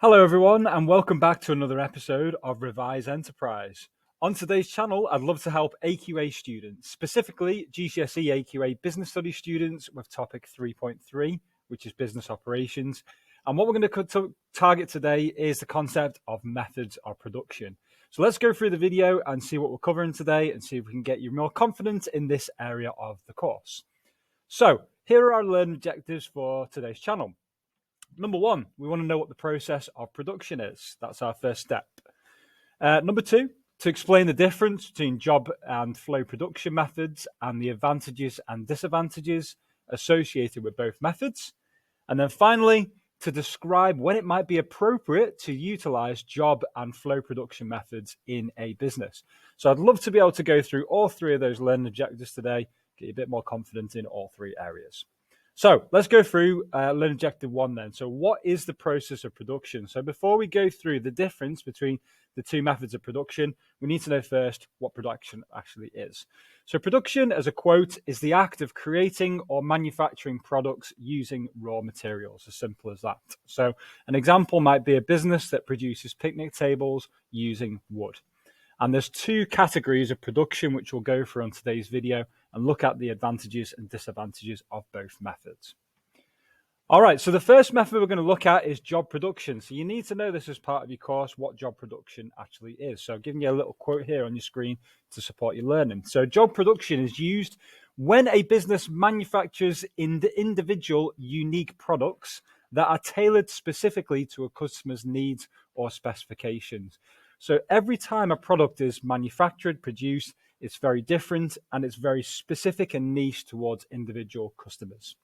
Hello everyone and welcome back to another episode of Revise Enterprise. On today's channel, I'd love to help AQA students, specifically GCSE AQA Business Studies students with topic 3.3, which is business operations. And what we're going to target today is the concept of methods of production. So let's go through the video and see what we're covering today and see if we can get you more confident in this area of the course. So here are our learning objectives for today's channel. Number one, we want to know what the process of production is. That's our first step. Number two, to explain the difference between job and flow production methods and the advantages and disadvantages associated with both methods. And then finally, to describe when it might be appropriate to utilize job and flow production methods in a business. So I'd love to be able to go through all three of those learning objectives today, get you a bit more confident in all three areas. So let's go through learning objective one then. So what is the process of production? So before we go through the difference between the two methods of production, we need to know first what production actually is. So production, as a quote, is the act of creating or manufacturing products using raw materials, as simple as that. So an example might be a business that produces picnic tables using wood. And there's two categories of production which we'll go through on today's video and look at the advantages and disadvantages of both methods. All right, so the first method we're going to look at is job production. So you need to know this as part of your course, what job production actually is. So I'm giving you a little quote here on your screen to support your learning. So job production is used when a business manufactures individual unique products that are tailored specifically to a customer's needs or specifications. So every time a product is manufactured, produced, it's very different and it's very specific and niche towards individual customers.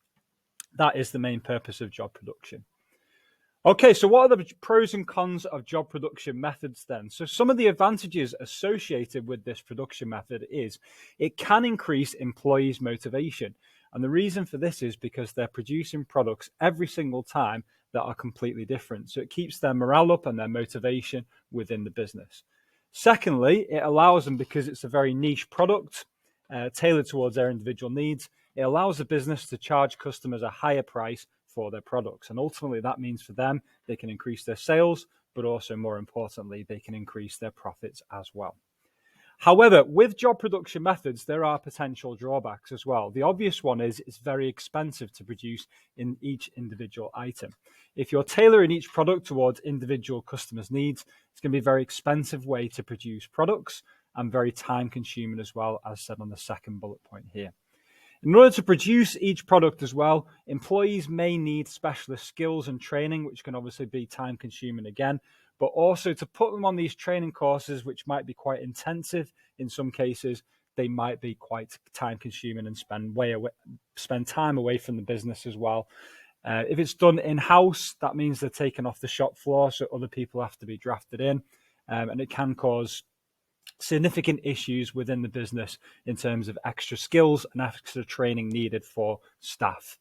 That is the main purpose of job production. Okay, so what are the pros and cons of job production methods then? So some of the advantages associated with this production method is it can increase employees' motivation. And the reason for this is because they're producing products every single time that are completely different. So it keeps their morale up and their motivation within the business. Secondly, it allows them, because it's a very niche product tailored towards their individual needs, it allows the business to charge customers a higher price for their products. And ultimately, that means for them, they can increase their sales, but also more importantly, they can increase their profits as well. However, with job production methods, there are potential drawbacks as well. The obvious one is it's very expensive to produce in each individual item. If you're tailoring each product towards individual customers' needs, it's going to be a very expensive way to produce products and very time consuming as well, as said on the second bullet point here. In order to produce each product as well, employees may need specialist skills and training, which can obviously be time consuming again, but also to put them on these training courses, which might be quite intensive in some cases, they might be quite time consuming and spend time away from the business as well. If it's done in-house, that means they're taken off the shop floor, so other people have to be drafted in, and it can cause significant issues within the business in terms of extra skills and extra training needed for staff.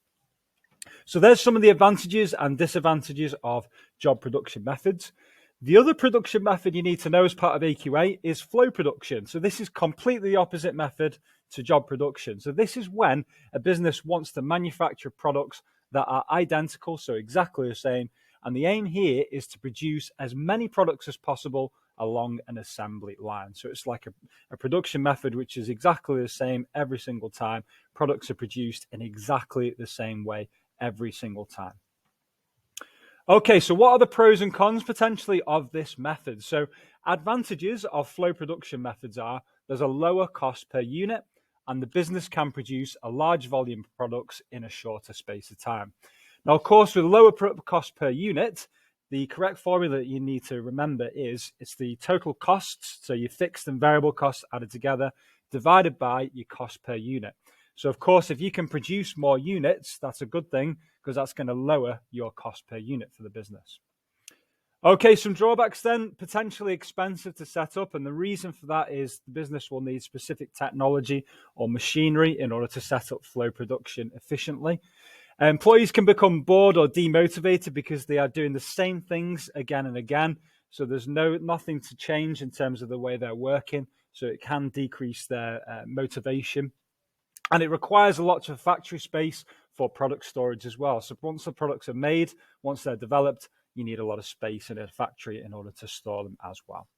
So there's some of the advantages and disadvantages of job production methods. The other production method you need to know as part of AQA is flow production. So this is completely the opposite method to job production. So this is when a business wants to manufacture products that are identical, so exactly the same. And the aim here is to produce as many products as possible along an assembly line. So it's like a production method which is exactly the same every single time. Products are produced in exactly the same way every single time. Okay, so what are the pros and cons potentially of this method? So advantages of flow production methods are there's a lower cost per unit and the business can produce a large volume of products in a shorter space of time. Now, of course, with lower cost per unit, the correct formula that you need to remember is it's the total costs, so your fixed and variable costs added together, divided by your cost per unit. So, of course, if you can produce more units, that's a good thing because that's going to lower your cost per unit for the business. Okay, some drawbacks then, potentially expensive to set up. And the reason for that is the business will need specific technology or machinery in order to set up flow production efficiently. Employees can become bored or demotivated because they are doing the same things again and again. So there's nothing to change in terms of the way they're working. So it can decrease their motivation. And it requires a lot of factory space for product storage as well. So once the products are made, once they're developed, you need a lot of space in a factory in order to store them as well.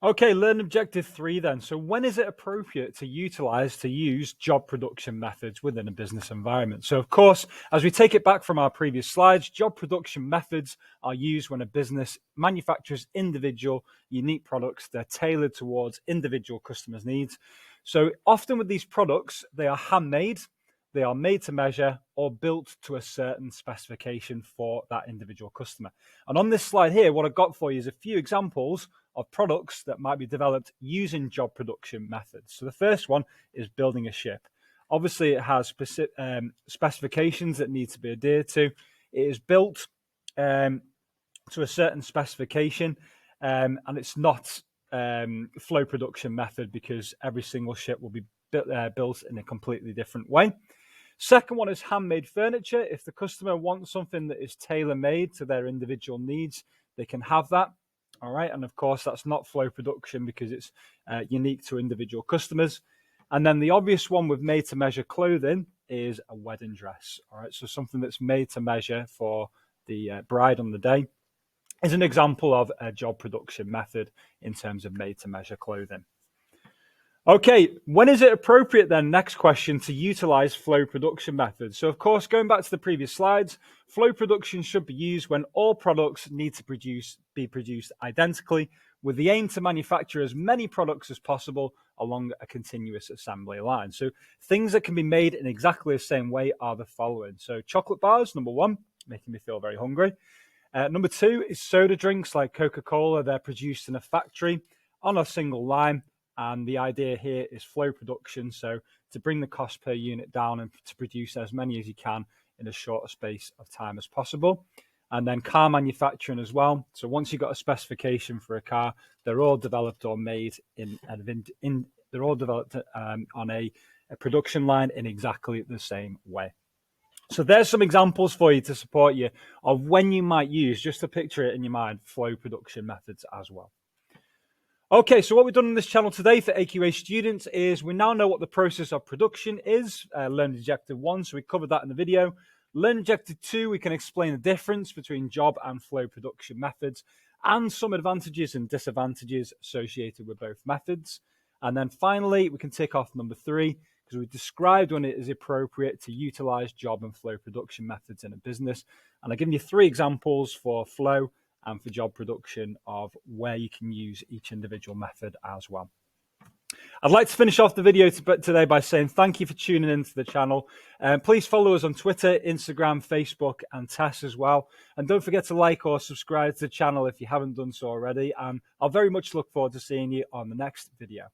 Okay, learn objective 3 then. So when is it appropriate to use job production methods within a business environment? So of course, as we take it back from our previous slides, job production methods are used when a business manufactures individual, unique products. They're tailored towards individual customers' needs. So often with these products, they are handmade, they are made to measure or built to a certain specification for that individual customer. And on this slide here, what I've got for you is a few examples of products that might be developed using job production methods. So the first one is building a ship. Obviously, it has specific specifications that need to be adhered to. It is built to a certain specification, and it's not flow production method because every single ship will be built in a completely different way. Second one is handmade furniture. If the customer wants something that is tailor-made to their individual needs, they can have that. All right, and of course, that's not flow production because it's unique to individual customers. And then the obvious one with made-to-measure clothing is a wedding dress. All right, so something that's made to measure for the bride on the day is an example of a job production method in terms of made-to-measure clothing. Okay, when is it appropriate then, next question, to utilize flow production methods? So of course, going back to the previous slides, flow production should be used when all products need to be produced identically with the aim to manufacture as many products as possible along a continuous assembly line. So things that can be made in exactly the same way are the following. So chocolate bars, number one, making me feel very hungry. Number two is soda drinks like Coca-Cola. They're produced in a factory on a single line. And the idea here is flow production, so to bring the cost per unit down and to produce as many as you can in a shorter space of time as possible. And then car manufacturing as well. So once you've got a specification for a car, they're all developed or made they're all developed on a production line in exactly the same way. So there's some examples for you to support you of when you might use, just to picture it in your mind, flow production methods as well. Okay, so what we've done on this channel today for AQA students is we now know what the process of production is, learned objective 1, so we covered that in the video. Learned objective 2, we can explain the difference between job and flow production methods and some advantages and disadvantages associated with both methods. And then finally, we can tick off number 3 because we described when it is appropriate to utilize job and flow production methods in a business. And I've given you 3 examples for flow and for job production of where you can use each individual method as well. I'd like to finish off the video today by saying thank you for tuning into the channel. Please follow us on Twitter, Instagram, Facebook, and TESS as well. And don't forget to like or subscribe to the channel if you haven't done so already. And I'll very much look forward to seeing you on the next video.